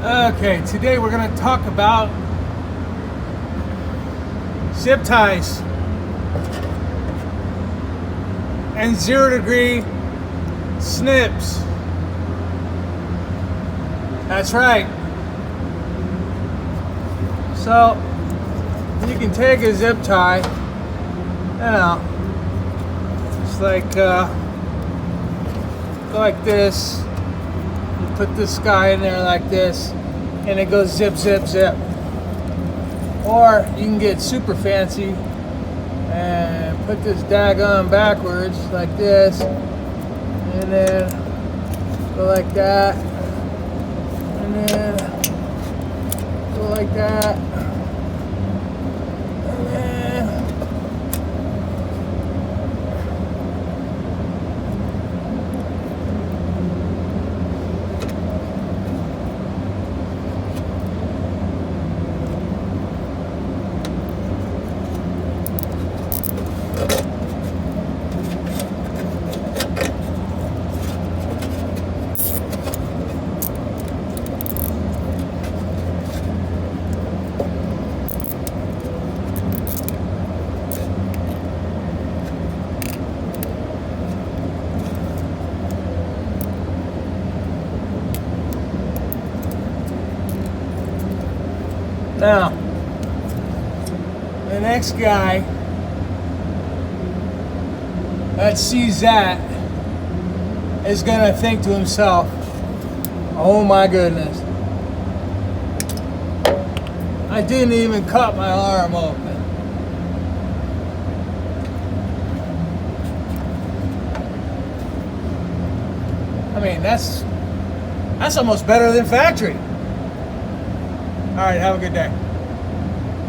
Okay, today we're going to talk about zip ties and 0-degree snips. That's right. So you can take a zip tie, it's like go like this. You put this guy in there like this, and it goes zip, zip, zip. Or you can get super fancy and put this daggone backwards like this, and then go like that, and then go like that, and then now, the next guy that sees that is gonna think to himself, oh my goodness, I didn't even cut my arm open. I mean, that's almost better than factory. All right, have a good day.